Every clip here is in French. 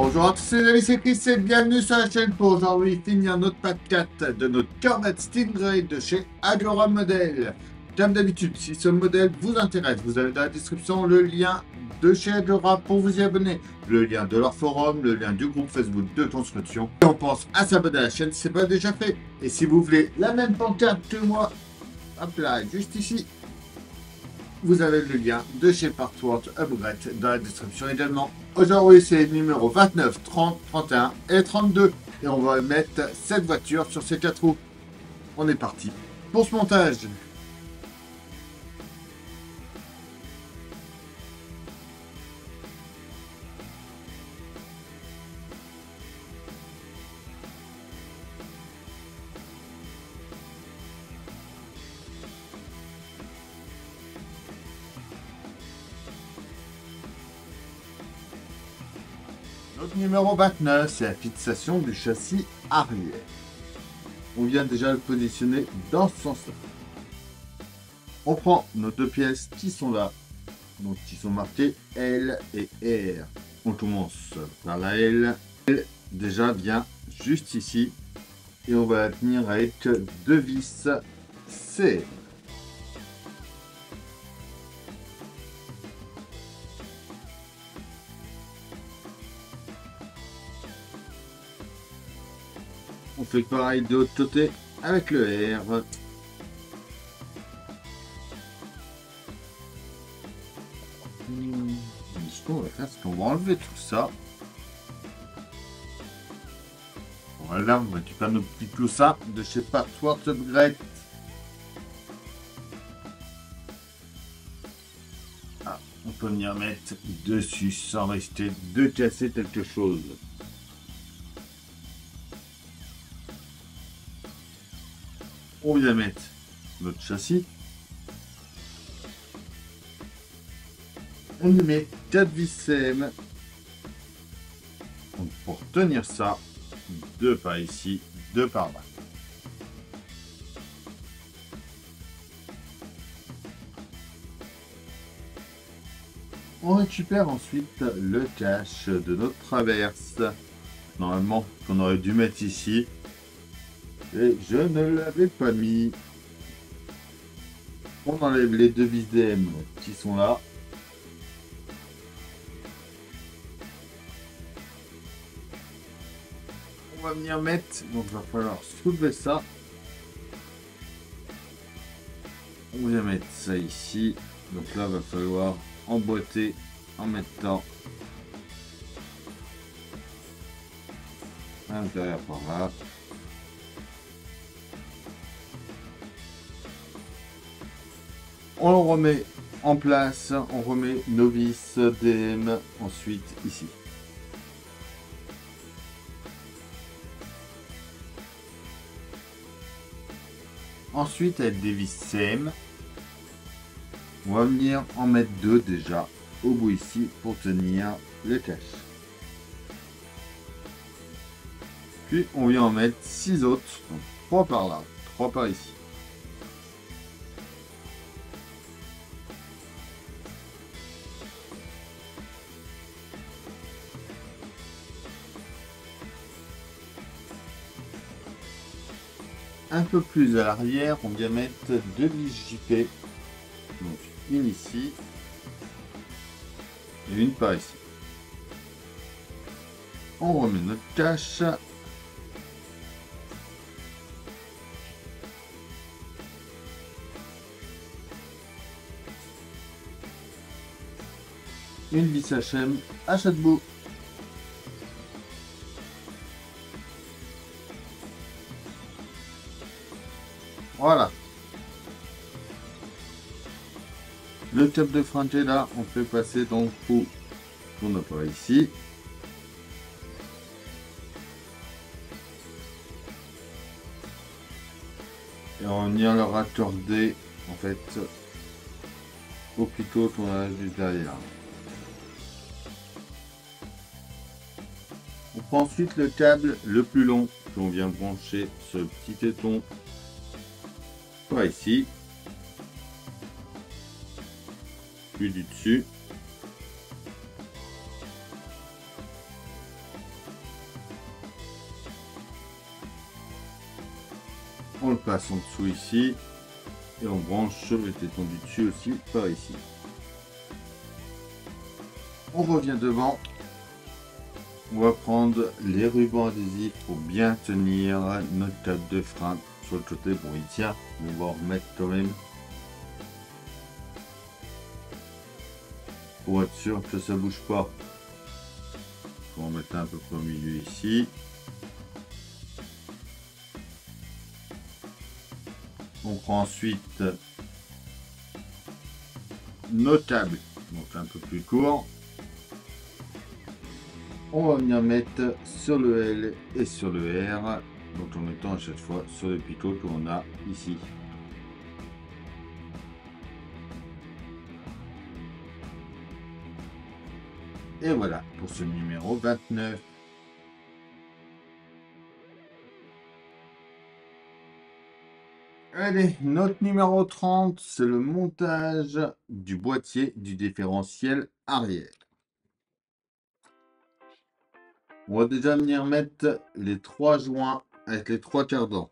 Bonjour à tous les amis, c'est Chris et bienvenue sur la chaîne pour aujourd'hui finir notre pack 4 de notre Corvette Stingray de chez Agora Model. Comme d'habitude, si ce modèle vous intéresse, vous avez dans la description le lien de chez Agora pour vous y abonner, le lien de leur forum, le lien du groupe Facebook de construction. Et on pense à s'abonner à la chaîne si ce n'est pas déjà fait. Et si vous voulez la même pancarte que moi, hop là, juste ici, vous avez le lien de chez Partworth Upgrade dans la description également. Aujourd'hui, c'est les numéros 29, 30, 31 et 32. Et on va mettre cette voiture sur ces 4 roues. On est parti pour ce montage. Notre numéro 29, c'est la fixation du châssis arrière. On vient déjà le positionner dans ce sens-là. On prend nos deux pièces qui sont là, donc qui sont marquées L et R. On commence par la L. Elle déjà vient juste ici et on va la tenir avec deux vis C. On fait pareil de l'autre côté avec le R. Ce qu'on va faire, c'est qu'on va enlever tout ça. Voilà, on récupère nos petits cloussins de chez Partworth Upgrade. Ah, on peut venir mettre dessus sans risquer de casser quelque chose. On vient mettre notre châssis. On y met 4 vis CM. Donc pour tenir ça, deux par ici, deux par là. On récupère ensuite le cache de notre traverse. Normalement, qu'on aurait dû mettre ici. Et je ne l'avais pas mis. On enlève les deux vis DM qui sont là. On va venir mettre, donc il va falloir soulever ça. On vient mettre ça ici. Donc là, il va falloir emboîter en mettant à l'intérieur par là. On le remet en place, on remet nos vis DM ensuite ici. Ensuite, avec des vis CM, on va venir en mettre deux déjà au bout ici pour tenir le cache. Puis on vient en mettre 6 autres, donc 3 par là, 3 par ici. Un peu plus à l'arrière, on vient mettre deux vis JP, donc une ici et une par ici. On remet notre cache. Une vis HM à chaque bout. Voilà. Le cap de frein qui est là, on fait passer dans le trou qu'on n'a pas ici. Et on vient le raccorder en fait au pitot qu'on a juste derrière. On prend ensuite le câble le plus long qu'on vient brancher ce petit téton par ici, puis du dessus. passe en dessous ici. Et on branche le téton du dessus aussi par ici. On revient devant. On va prendre les rubans adhésifs pour bien tenir notre table de frein sur le côté. Bon, il tient, mais on va en remettre quand même. Pour être sûr que ça bouge pas. On va en mettre un peu au milieu ici. On prend ensuite nos tables, donc un peu plus court. On va venir mettre sur le L et sur le R, donc en mettant à chaque fois sur le picot qu'on a ici. Et voilà pour ce numéro 29. Allez, notre numéro 30, c'est le montage du boîtier du différentiel arrière. On va déjà venir mettre les 3 joints avec les 3 cardans.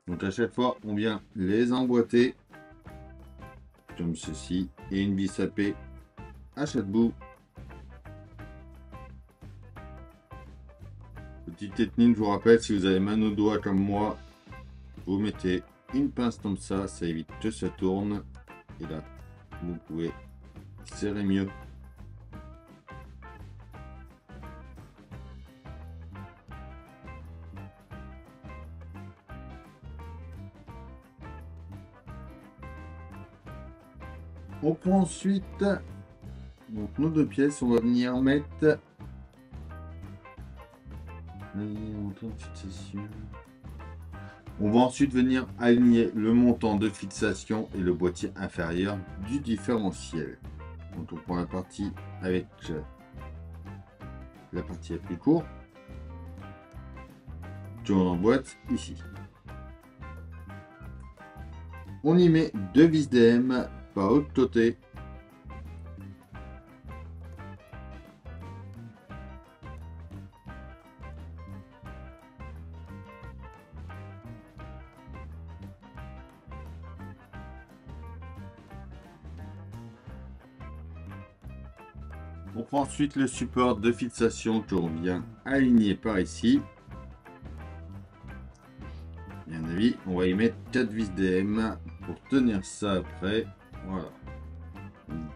Donc à chaque fois, on vient les emboîter comme ceci et une vis à paix à chaque bout. Petite technique, je vous rappelle, si vous avez mal au doigt comme moi, vous mettez une pince comme ça évite que ça tourne. Et là, vous pouvez serrer mieux. On prend ensuite donc nos 2 pièces, on va venir mettre on va ensuite venir aligner le montant de fixation et le boîtier inférieur du différentiel. Donc on prend la partie avec la partie la plus courte que on emboîte ici. On y met 2 vis DM par l'autre côté. On prend ensuite le support de fixation que l'on vient aligner par ici. Bien avis, on va y mettre 4 vis DM pour tenir ça après. Voilà.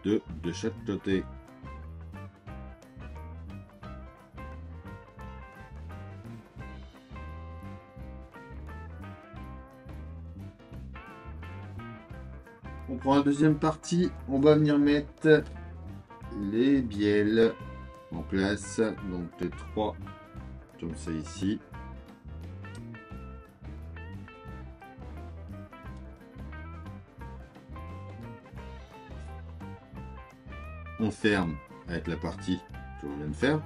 2 de chaque côté. On prend la deuxième partie, on va venir mettre les bielles en place, donc les 3 comme ça ici. On ferme avec la partie que l'on vient de faire.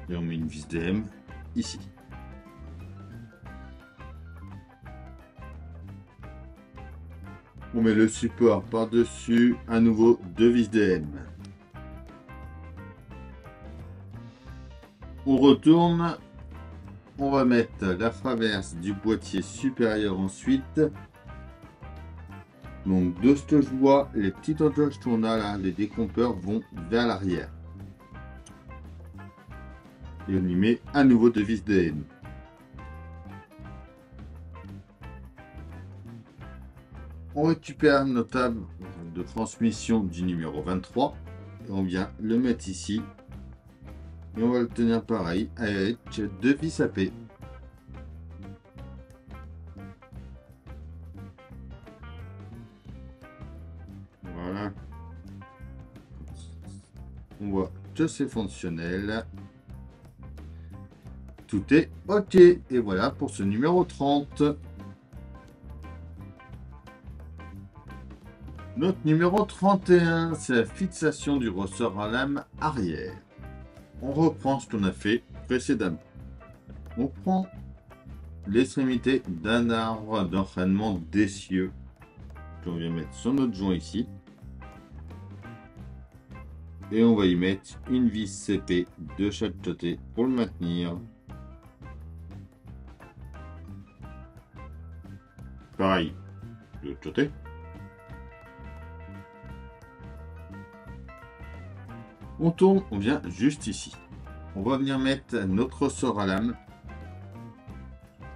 Et on met une vis DM ici. On met le support par-dessus, à nouveau 2 vis DM. On retourne, on va mettre la traverse du boîtier supérieur ensuite. Donc de ce que je vois, les petites horloges qu'on a là, les décompeurs vont vers l'arrière. Et on y met à nouveau 2 vis DM. On récupère notre table de transmission du numéro 23 et on vient le mettre ici. Et on va le tenir pareil avec 2 vis à paix. Voilà. On voit que c'est fonctionnel. Tout est OK. Et voilà pour ce numéro 30. Notre numéro 31, c'est la fixation du ressort à lame arrière. On reprend ce qu'on a fait précédemment. On prend l'extrémité d'un arbre d'entraînement d'essieu. On vient mettre son autre joint ici. Et on va y mettre une vis CP de chaque côté pour le maintenir. Pareil de l'autre côté. On tourne, on vient juste ici. On va venir mettre notre ressort à lame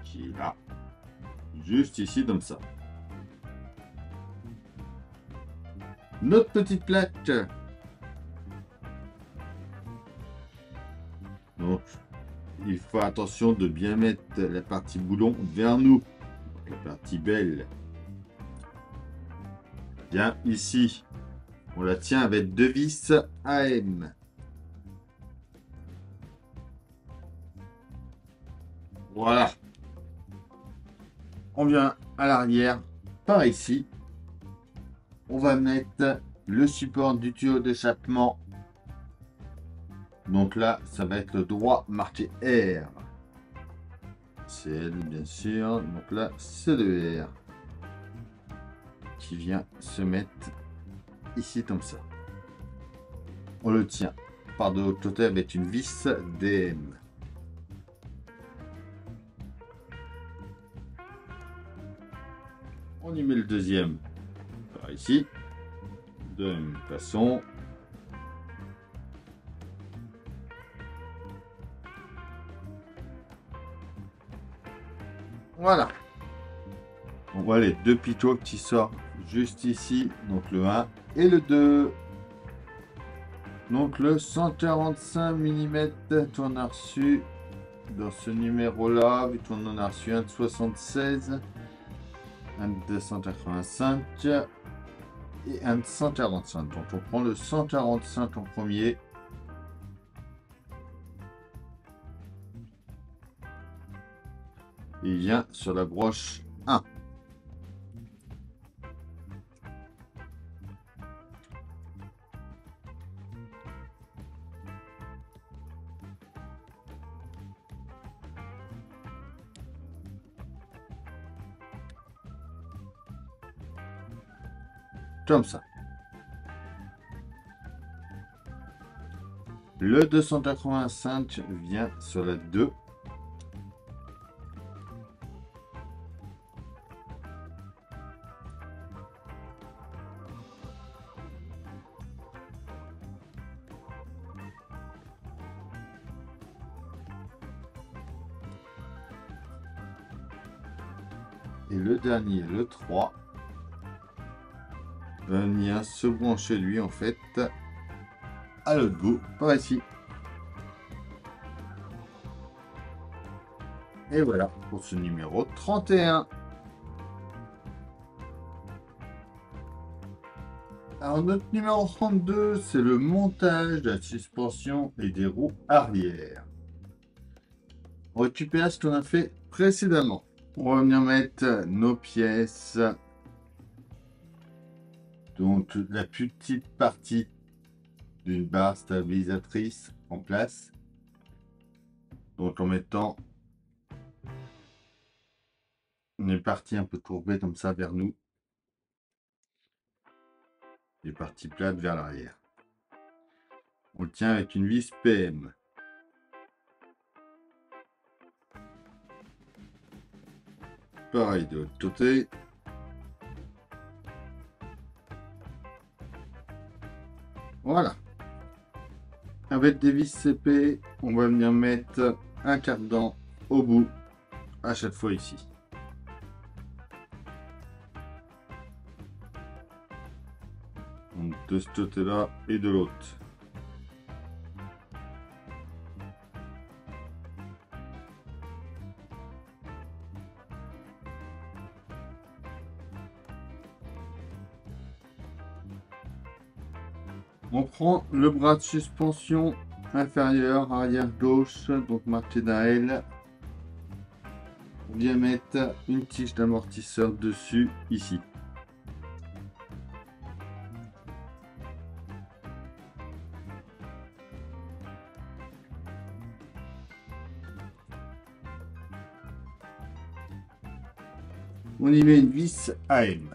qui est là, juste ici comme ça. Notre petite plaque. Donc, il faut attention de bien mettre la partie boulon vers nous, la partie belle. Bien ici, on la tient avec deux vis AM. Voilà. On vient à l'arrière, par ici. On va mettre le support du tuyau d'échappement. Donc là, ça va être le droit marqué R. C'est L, bien sûr. Donc là, c'est le R qui vient se mettre ici comme ça. On le tient par de l'autre côté avec une vis DM. On y met le deuxième par ici. De la même façon. Voilà. On voit les deux picots qui sortent juste ici. Donc le 1 et le 2. Donc le 145 mm qu'on a reçu dans ce numéro-là, vu qu'on en a reçu un de 76, un de 285 et un de 145. Donc on prend le 145 en premier. Et il vient sur la broche 1. Comme ça. Le 285 vient sur la 2. Et le dernier, le 3, va venir se brancher lui en fait à l'autre bout, par ici. Et voilà pour ce numéro 31. Alors notre numéro 32, c'est le montage de la suspension et des roues arrière. On récupère ce qu'on a fait précédemment. On va venir mettre nos pièces. Donc la plus petite partie d'une barre stabilisatrice en place. Donc en mettant une partie un peu courbée comme ça vers nous. Les parties plates vers l'arrière. On le tient avec une vis PM. Pareil de l'autre côté. Voilà. Avec des vis CP, on va venir mettre un cardan au bout à chaque fois ici. Donc de ce côté-là et de l'autre. On prend le bras de suspension inférieur, arrière gauche, donc marqué d'un L. On vient mettre une tige d'amortisseur dessus, ici. On y met une vis AM.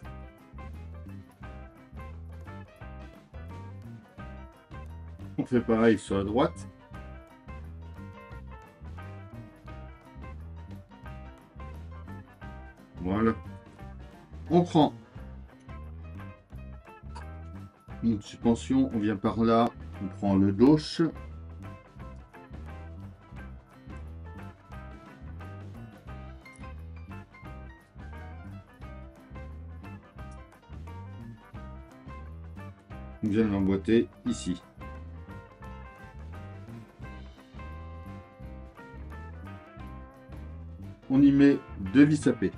On fait pareil sur la droite. Voilà. On prend une suspension, on vient par là, on prend le gauche. On vient l'emboîter ici. On y met 2 vis à paix.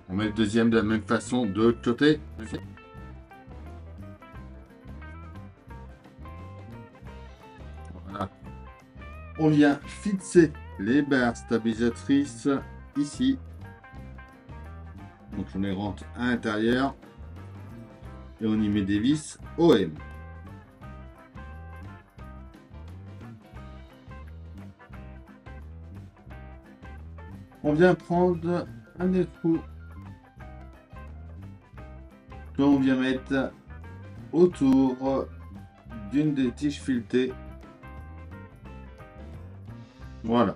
On met le deuxième de la même façon de l'autre côté. Voilà. On vient fixer les barres stabilisatrices ici. Donc on les rentre à l'intérieur et on y met des vis OM. On vient prendre un écrou que l'on vient mettre autour d'une des tiges filetées. Voilà.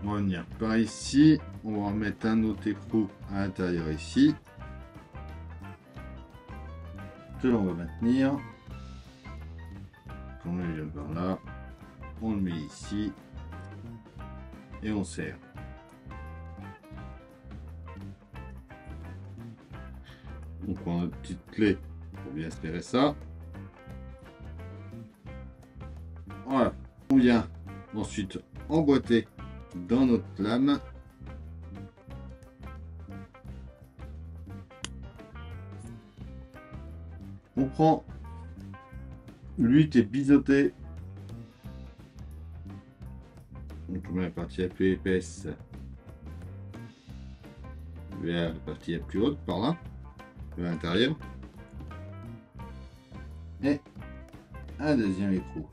On va venir par ici. On va mettre un autre écrou à l'intérieur ici. Que l'on va maintenir. On le vient par là. On le met ici. Et on serre. On prend notre petite clé pour bien serrer ça. Voilà. On vient ensuite emboîter dans notre lame. On prend l'huile qui est biseautée. Donc on met la partie la plus épaisse vers la partie la plus haute par là, vers l'intérieur. Et un deuxième écrou.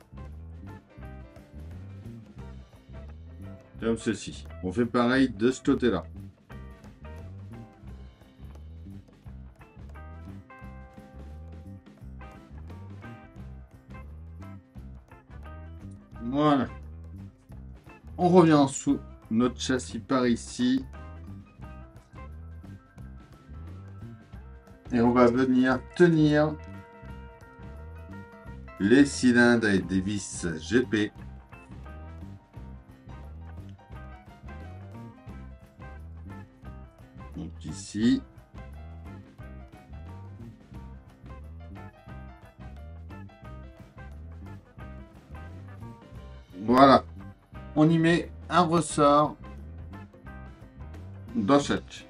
Comme ceci. On fait pareil de ce côté-là. Voilà. On revient sous notre châssis par ici. Et on va venir tenir les cylindres avec des vis GP. Donc ici. Voilà. On y met un ressort dans chaque.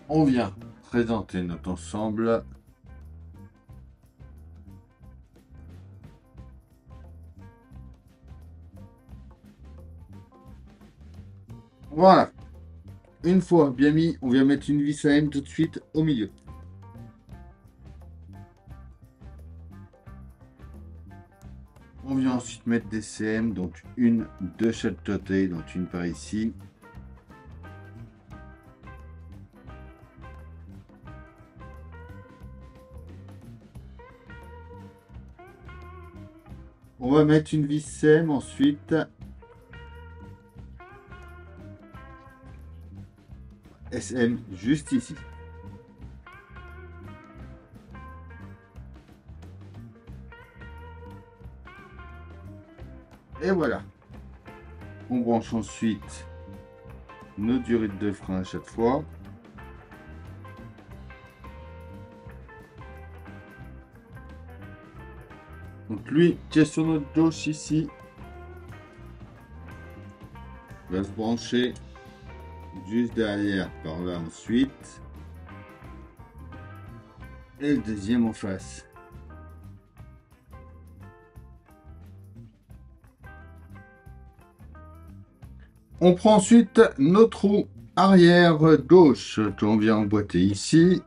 On vient présenter notre ensemble. Voilà. Une fois bien mis, on vient mettre une vis à M tout de suite au milieu. On vient ensuite mettre des CM, donc une de chaque côté, donc une par ici. On va mettre une vis CM ensuite. SM juste ici. Et voilà. On branche ensuite nos durites de frein à chaque fois. Donc lui qui est sur notre gauche ici va se brancher juste derrière par là ensuite. Et le deuxième en face. On prend ensuite notre roue arrière gauche qu'on vient emboîter ici.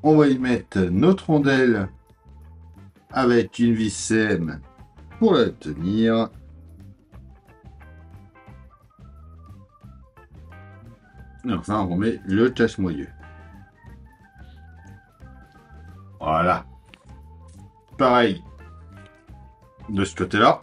On va y mettre notre rondelle avec une vis CM pour la tenir. Enfin, on remet le cache-moyeu. Voilà. Pareil de ce côté-là.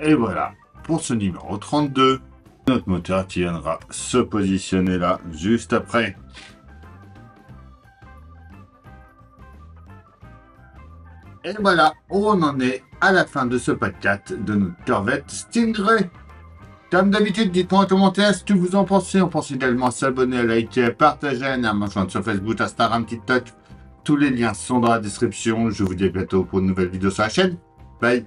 Et voilà, pour ce numéro 32, notre moteur qui viendra se positionner là, juste après. Et voilà, on en est à la fin de ce pack 4 de notre Corvette Stingray. Comme d'habitude, dites-moi en commentaire ce que vous en pensez. On pense également à s'abonner, à liker, à partager, à me rejoindre sur Facebook, Instagram, TikTok. Tous les liens sont dans la description. Je vous dis à bientôt pour une nouvelle vidéo sur la chaîne. Bye.